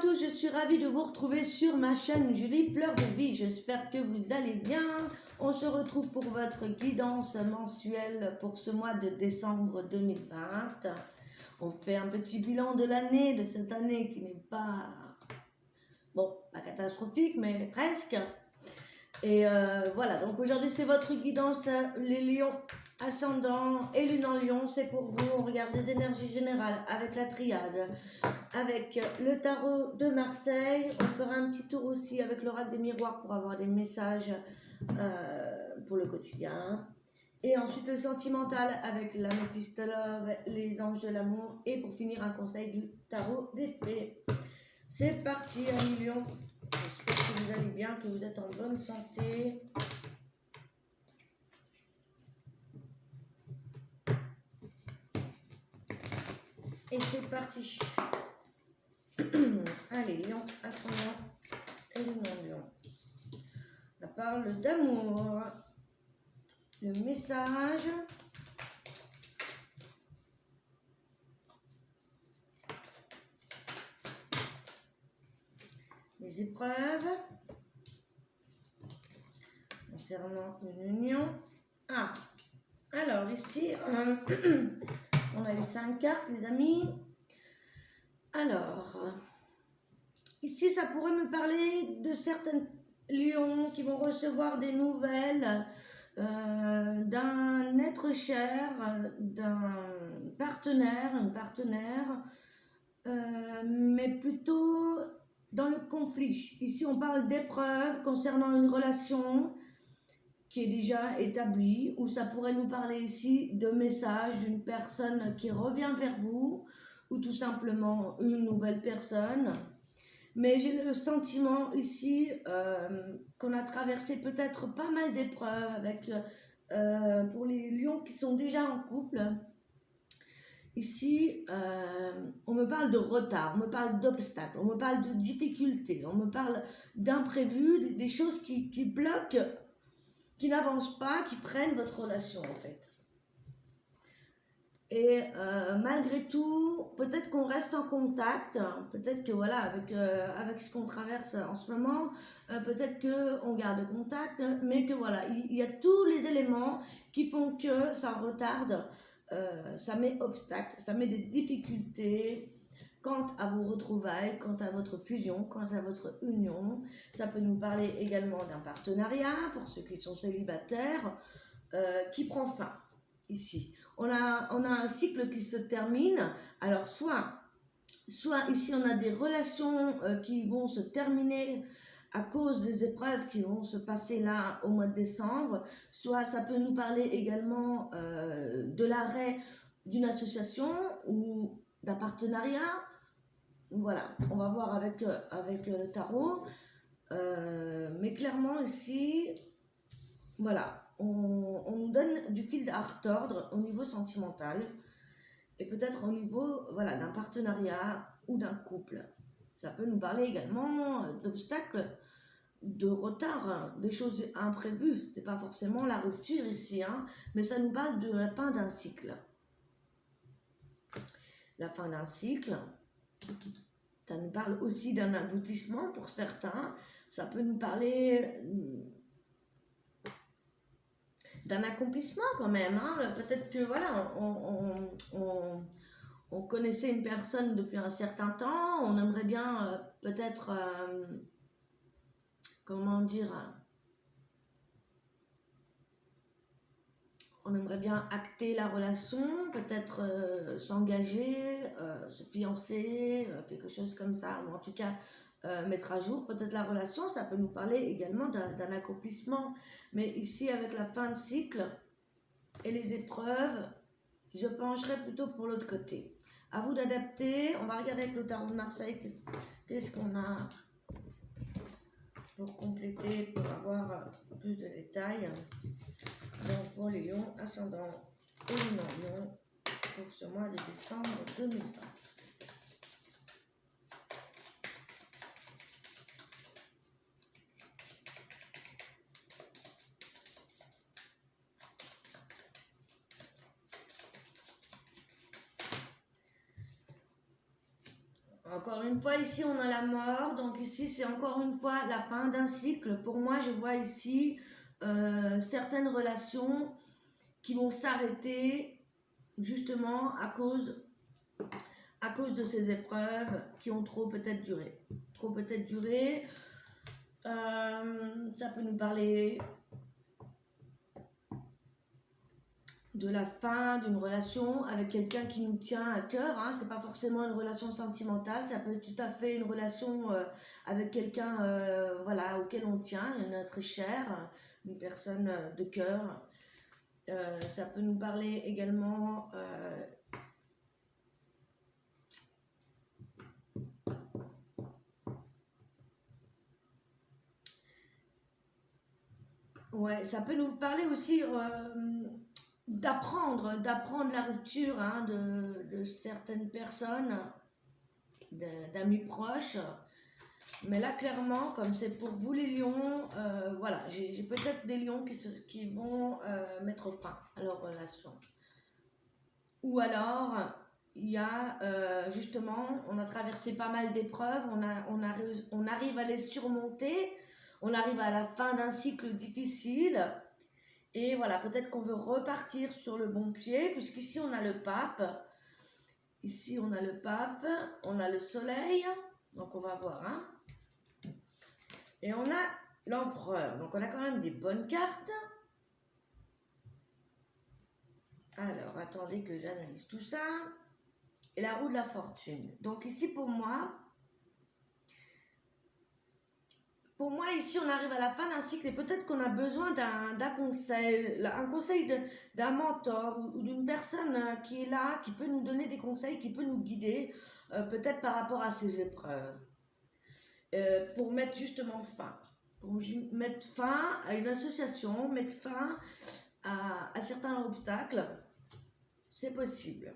tous, je suis ravie de vous retrouver sur ma chaîne Julie Fleur de Vie. J'espère que vous allez bien. On se retrouve pour votre guidance mensuelle pour ce mois de décembre 2020. On fait un petit bilan de l'année, de cette année qui n'est pas, bon, pas catastrophique, mais presque. Et voilà, donc aujourd'hui c'est votre guidance, les lions ascendant et lune en lion, c'est pour vous. On regarde les énergies générales avec la triade, avec le tarot de Marseille. On fera un petit tour aussi avec l'oracle des miroirs pour avoir des messages pour le quotidien. Et ensuite le sentimental avec l'améthyste love, les anges de l'amour. Et pour finir un conseil du tarot des fées. C'est parti, amis lions. J'espère que vous allez bien, que vous êtes en bonne santé. Et c'est parti. Allez, lion, ascendant et non-lion. Ça parle d'amour. Le message. Les épreuves. Concernant une union. Ah, alors ici, on a eu 5 cartes, les amis. Alors, ici, ça pourrait me parler de certains lions qui vont recevoir des nouvelles d'un être cher, d'un partenaire, une partenaire, mais plutôt dans le conflit. Ici, on parle d'épreuves concernant une relation qui est déjà établie, ou ça pourrait nous parler ici de messages d'une personne qui revient vers vous, ou tout simplement une nouvelle personne. Mais j'ai le sentiment ici qu'on a traversé peut-être pas mal d'épreuves avec, pour les lions qui sont déjà en couple. Ici, on me parle de retard, on me parle d'obstacles, on me parle de difficultés, on me parle d'imprévus, des choses qui bloquent, qui n'avancent pas, qui freinent votre relation en fait. Et malgré tout, peut-être qu'on reste en contact, peut-être que voilà, avec ce qu'on traverse en ce moment, peut-être qu'on garde contact, mais que voilà, il y a tous les éléments qui font que ça retarde, ça met obstacle, ça met des difficultés quant à vos retrouvailles, quant à votre fusion, quant à votre union. Ça peut nous parler également d'un partenariat pour ceux qui sont célibataires, qui prend fin ici. On a un cycle qui se termine. Alors soit ici on a des relations qui vont se terminer à cause des épreuves qui vont se passer là au mois de décembre, soit ça peut nous parler également de l'arrêt d'une association ou d'un partenariat. Voilà, on va voir avec le tarot, mais clairement ici, voilà, on nous donne du fil à retordre au niveau sentimental et peut-être au niveau, voilà, d'un partenariat ou d'un couple. Ça peut nous parler également d'obstacles, de retard, hein, des choses imprévues. C'est pas forcément la rupture ici, hein, mais ça nous parle de la fin d'un cycle. La fin d'un cycle, ça nous parle aussi d'un aboutissement pour certains. Ça peut nous parler d'un accomplissement quand même, hein. Peut-être que voilà, on connaissait une personne depuis un certain temps, on aimerait bien peut-être, comment dire, on aimerait bien acter la relation, peut-être s'engager, se fiancer, quelque chose comme ça, ou en tout cas mettre à jour peut-être la relation. Ça peut nous parler également d'un accomplissement. Mais ici, avec la fin de cycle et les épreuves, je pencherai plutôt pour l'autre côté. À vous d'adapter. On va regarder avec le tarot de Marseille qu'est-ce qu'on a pour compléter, pour avoir plus de détails. Donc pour les lions, ascendant et lune en lion pour ce mois de décembre 2020. Encore une fois, ici, on a la mort. Donc ici, c'est encore une fois la fin d'un cycle. Pour moi, je vois ici certaines relations qui vont s'arrêter justement à cause de ces épreuves qui ont trop peut-être duré. Trop peut-être duré. Ça peut nous parler de la fin d'une relation avec quelqu'un qui nous tient à cœur, hein. C'est pas forcément une relation sentimentale, ça peut être tout à fait une relation avec quelqu'un voilà, auquel on tient, notre cher, une personne de cœur. Ça peut nous parler également ouais, ça peut nous parler aussi d'apprendre la rupture, hein, de certaines personnes, d'amis proches. Mais là, clairement, comme c'est pour vous les lions, voilà, j'ai peut-être des lions qui vont mettre fin à leur relation. Ou alors, il y a justement, on a traversé pas mal d'épreuves, on arrive à les surmonter, on arrive à la fin d'un cycle difficile. Et voilà, peut-être qu'on veut repartir sur le bon pied, puisqu'ici on a le pape. Ici on a le pape, on a le soleil, donc on va voir, hein. Et on a l'empereur, donc on a quand même des bonnes cartes. Alors, attendez que j'analyse tout ça. Et la roue de la fortune. Donc ici pour moi, ici, on arrive à la fin d'un cycle et peut-être qu'on a besoin d'un conseil, un conseil d'un mentor ou d'une personne qui est là, qui peut nous donner des conseils, qui peut nous guider, peut-être par rapport à ces épreuves, pour mettre justement fin. Pour mettre fin à une association, mettre fin à certains obstacles, c'est possible.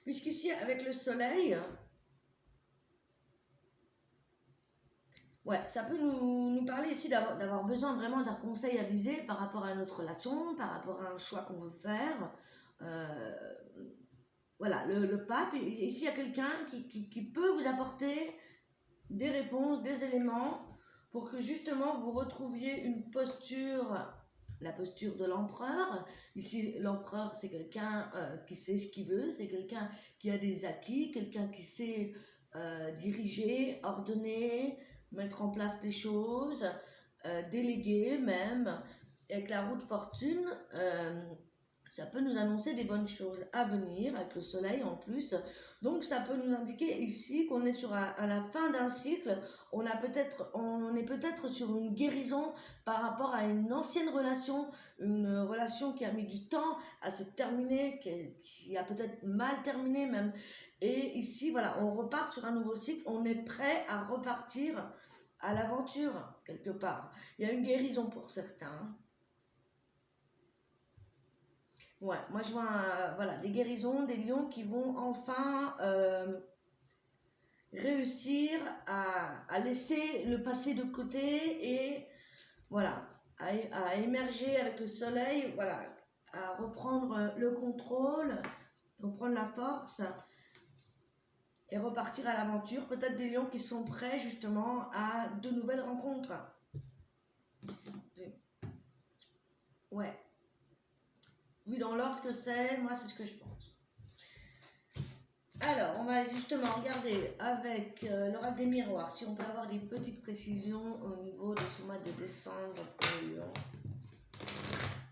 Puisqu'ici, avec le soleil, ouais, ça peut nous parler ici d'avoir besoin vraiment d'un conseil avisé par rapport à notre relation, par rapport à un choix qu'on veut faire. Voilà, le pape, ici il y a quelqu'un qui peut vous apporter des réponses, des éléments pour que justement vous retrouviez une posture, la posture de l'empereur. Ici, l'empereur, c'est quelqu'un qui sait ce qu'il veut, c'est quelqu'un qui a des acquis, quelqu'un qui sait diriger, ordonner, mettre en place des choses, déléguer même. Et avec la roue de fortune, ça peut nous annoncer des bonnes choses à venir, avec le soleil en plus. Donc ça peut nous indiquer ici qu'on est à la fin d'un cycle, on est peut-être sur une guérison par rapport à une ancienne relation, une relation qui a mis du temps à se terminer, qui a peut-être mal terminé même. Et ici, voilà, on repart sur un nouveau cycle, on est prêt à repartir à l'aventure, quelque part. Il y a une guérison pour certains. Ouais, moi je vois voilà, des guérisons, des lions qui vont enfin réussir à laisser le passé de côté et voilà, à émerger avec le soleil, voilà, à reprendre le contrôle, reprendre la force et repartir à l'aventure. Peut-être des lions qui sont prêts justement à de nouvelles rencontres. Ouais. Vu dans l'ordre que c'est, moi c'est ce que je pense. Alors, on va justement regarder avec l'oracle des miroirs si on peut avoir des petites précisions au niveau de ce mois de décembre pour les lions,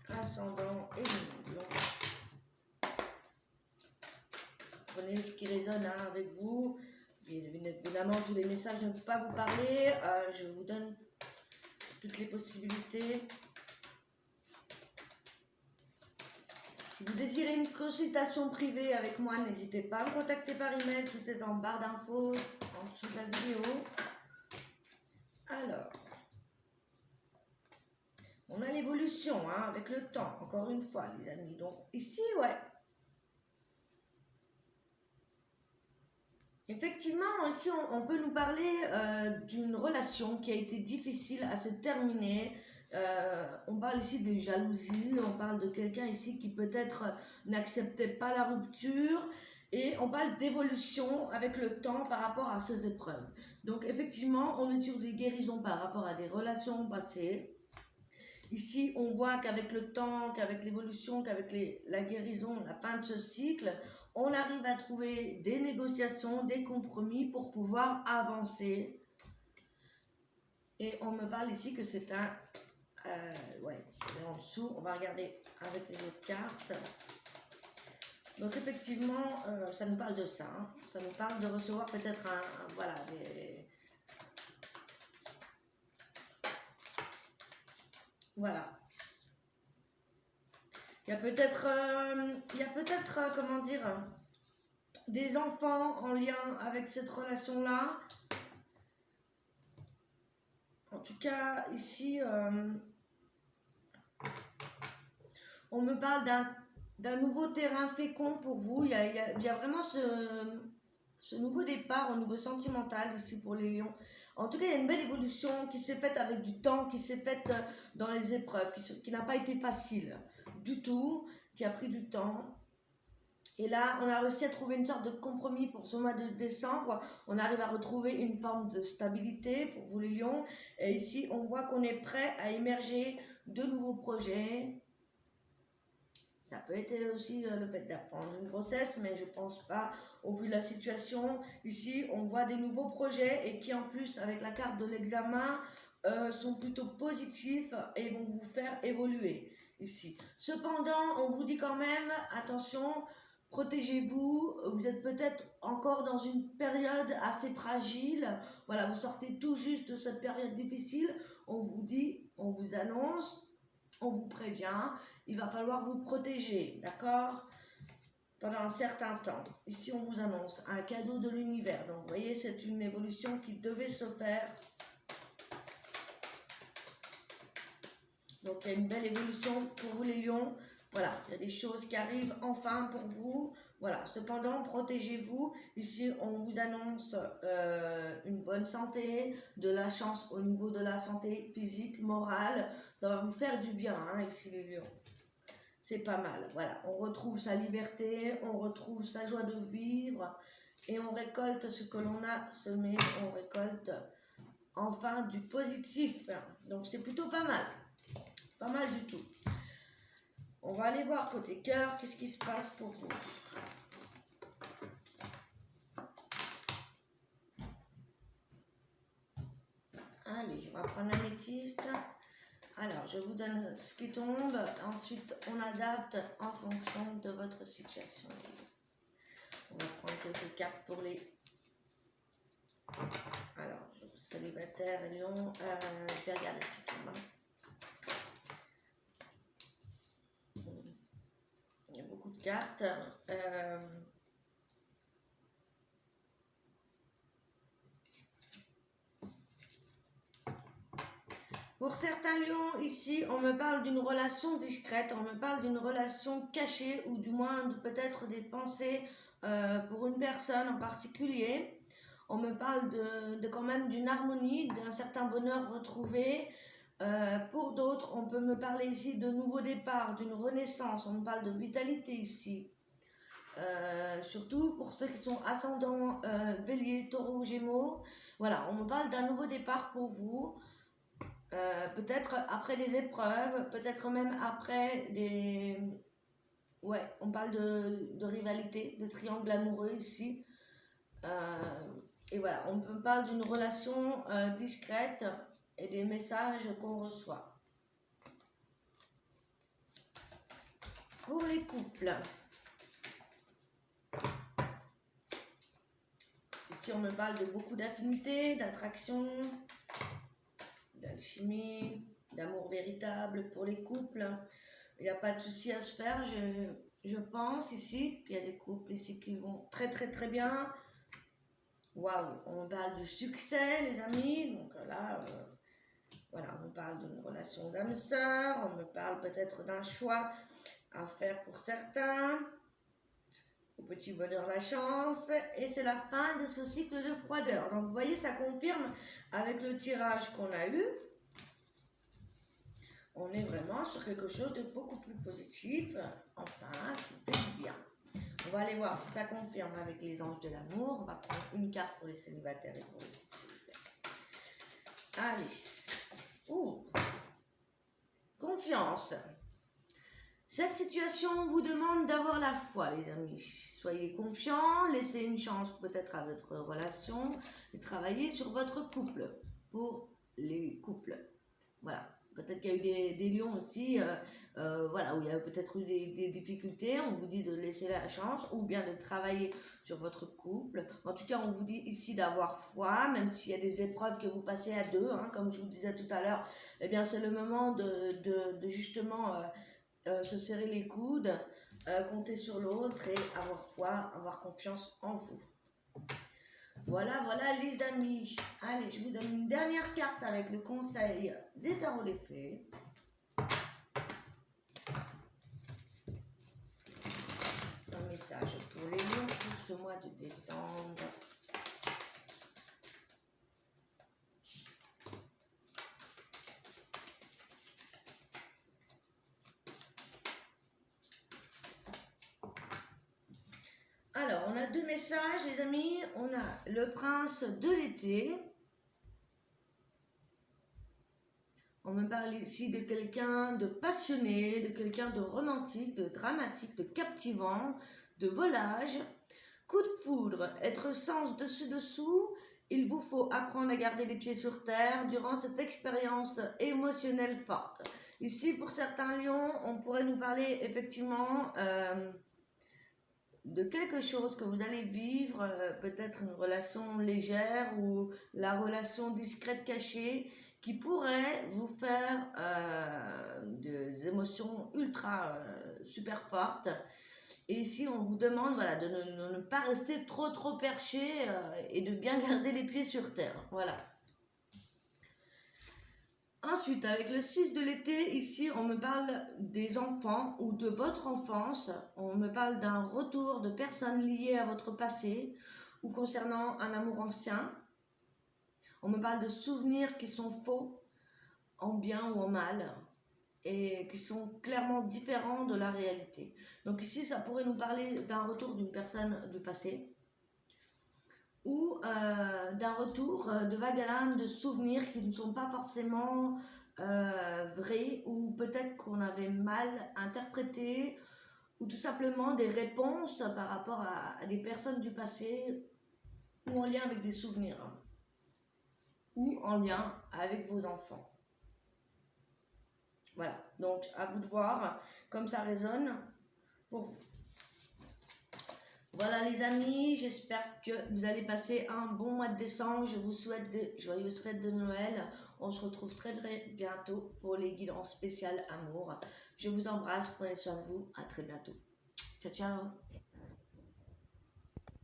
ascendant et les lions. Prenez ce qui résonne avec vous. Évidemment, tous les messages ne peuvent pas vous parler. Je vous donne toutes les possibilités. Si vous désirez une consultation privée avec moi, n'hésitez pas à me contacter par email, tout est en barre d'infos en dessous de la vidéo. Alors, on a l'évolution hein, avec le temps, encore une fois les amis. Donc ici, ouais. Effectivement, ici on peut nous parler d'une relation qui a été difficile à se terminer. On parle ici de jalousie, on parle de quelqu'un ici qui peut-être n'acceptait pas la rupture Et on parle d'évolution avec le temps par rapport à ces épreuves. Donc effectivement, on est sur des guérisons par rapport à des relations passées. Ici, on voit qu'avec le temps, qu'avec l'évolution, qu'avec la guérison, la fin de ce cycle, on arrive à trouver des négociations, des compromis pour pouvoir avancer. Et on me parle ici que c'est un... ouais, en dessous, on va regarder avec les autres cartes. Donc effectivement, ça nous parle de ça. Hein. Ça nous parle de recevoir peut-être voilà, voilà. Il y a peut-être, comment dire, des enfants en lien avec cette relation-là. En tout cas, ici, on me parle d'un nouveau terrain fécond pour vous. Il y a vraiment ce nouveau départ au niveau sentimental ici pour les lions. En tout cas, il y a une belle évolution qui s'est faite avec du temps, qui s'est faite dans les épreuves, qui n'a pas été facile du tout, qui a pris du temps. Et là, on a réussi à trouver une sorte de compromis pour ce mois de décembre. On arrive à retrouver une forme de stabilité pour vous les lions. Et ici, on voit qu'on est prêt à émerger de nouveaux projets. Ça peut être aussi le fait d'apprendre une grossesse, mais je ne pense pas, au vu de la situation. Ici, on voit des nouveaux projets et qui, en plus, avec la carte de l'examen, sont plutôt positifs et vont vous faire évoluer ici. Cependant, on vous dit quand même, attention, protégez-vous. Vous êtes peut-être encore dans une période assez fragile. Voilà, vous sortez tout juste de cette période difficile. On vous dit, on vous annonce, on vous prévient, il va falloir vous protéger, d'accord? Pendant un certain temps. Ici, on vous annonce un cadeau de l'univers. Donc, vous voyez, c'est une évolution qui devait se faire. Donc, il y a une belle évolution pour vous, les lions. Voilà, il y a des choses qui arrivent enfin pour vous. Voilà, cependant, protégez-vous. Ici, on vous annonce une bonne santé, de la chance au niveau de la santé physique, morale. Ça va vous faire du bien, hein, ici, les lions. C'est pas mal. Voilà, on retrouve sa liberté, on retrouve sa joie de vivre et on récolte ce que l'on a semé. On récolte enfin du positif. Donc, c'est plutôt pas mal. Pas mal du tout. On va aller voir côté cœur, qu'est-ce qui se passe pour vous. Allez, on va prendre l'améthyste. Alors, je vous donne ce qui tombe. Ensuite, on adapte en fonction de votre situation. On va prendre quelques cartes pour les... Alors, célibataire, lion. Je vais regarder ce qui tombe. Il y a beaucoup de cartes. Pour certains lions, ici, on me parle d'une relation discrète, on me parle d'une relation cachée, ou du moins peut-être des pensées pour une personne en particulier. On me parle de quand même d'une harmonie, d'un certain bonheur retrouvé. Pour d'autres, on peut me parler ici de nouveaux départs, d'une renaissance, on me parle de vitalité ici. Surtout pour ceux qui sont ascendants bélier, taureau, gémeaux. Voilà, on me parle d'un nouveau départ pour vous. Peut-être après des épreuves, peut-être même après des... Ouais, on parle de rivalité, de triangle amoureux ici. Et voilà, on parle d'une relation discrète et des messages qu'on reçoit. Pour les couples, ici on me parle de beaucoup d'affinité, d'attraction, d'alchimie, d'amour véritable pour les couples. Il n'y a pas de souci à se faire. Je pense ici qu'il y a des couples ici qui vont très très très bien. Waouh, on parle de succès, les amis. Donc là, voilà, on parle d'une relation d'âme sœur. On me parle peut-être d'un choix à faire pour certains. Au petit bonheur, la chance. Et c'est la fin de ce cycle de froideur. Donc vous voyez, ça confirme avec le tirage qu'on a eu. On est vraiment sur quelque chose de beaucoup plus positif, enfin, qui fait du bien. On va aller voir si ça confirme avec les anges de l'amour. On va prendre une carte pour les célibataires et pour les célibataires. Allez. Ouh. Confiance. Cette situation vous demande d'avoir la foi, les amis. Soyez confiants, laissez une chance peut-être à votre relation et travaillez sur votre couple. Pour les couples. Voilà. Peut-être qu'il y a eu des lions aussi, voilà, où il y a peut-être eu des difficultés. On vous dit de laisser la chance ou bien de travailler sur votre couple. En tout cas, on vous dit ici d'avoir foi, même s'il y a des épreuves que vous passez à deux, hein, comme je vous disais tout à l'heure. Eh bien, c'est le moment de justement se serrer les coudes, compter sur l'autre et avoir foi, avoir confiance en vous. Voilà, voilà les amis. Allez, je vous donne une dernière carte avec le conseil des tarots des fées. Un message pour les lions pour ce mois de décembre. Alors, on a deux messages, les amis. On a le prince de l'été. On me parle ici de quelqu'un de passionné, de quelqu'un de romantique, de dramatique, de captivant, de volage. Coup de foudre, être sens dessus-dessous. Il vous faut apprendre à garder les pieds sur terre durant cette expérience émotionnelle forte. Ici, pour certains lions, on pourrait nous parler effectivement de quelque chose que vous allez vivre, peut-être une relation légère ou la relation discrète cachée qui pourrait vous faire des émotions ultra super fortes. Et ici, on vous demande voilà, de ne pas rester trop perché et de bien garder les pieds sur terre. Voilà. Ensuite, avec le 6 de l'été, ici, on me parle des enfants ou de votre enfance. On me parle d'un retour de personnes liées à votre passé ou concernant un amour ancien. On me parle de souvenirs qui sont faux, en bien ou en mal, et qui sont clairement différents de la réalité. Donc ici, ça pourrait nous parler d'un retour d'une personne du passé ou d'un retour de vague à l'âme de souvenirs qui ne sont pas forcément vrais ou peut-être qu'on avait mal interprété ou tout simplement des réponses par rapport à des personnes du passé ou en lien avec des souvenirs ou en lien avec vos enfants. Voilà, donc à vous de voir comme ça résonne pour vous. Voilà les amis, j'espère que vous allez passer un bon mois de décembre. Je vous souhaite de joyeuses fêtes de Noël. On se retrouve très bientôt pour les guidances spéciales amour. Je vous embrasse, prenez soin de vous, à très bientôt. Ciao ciao.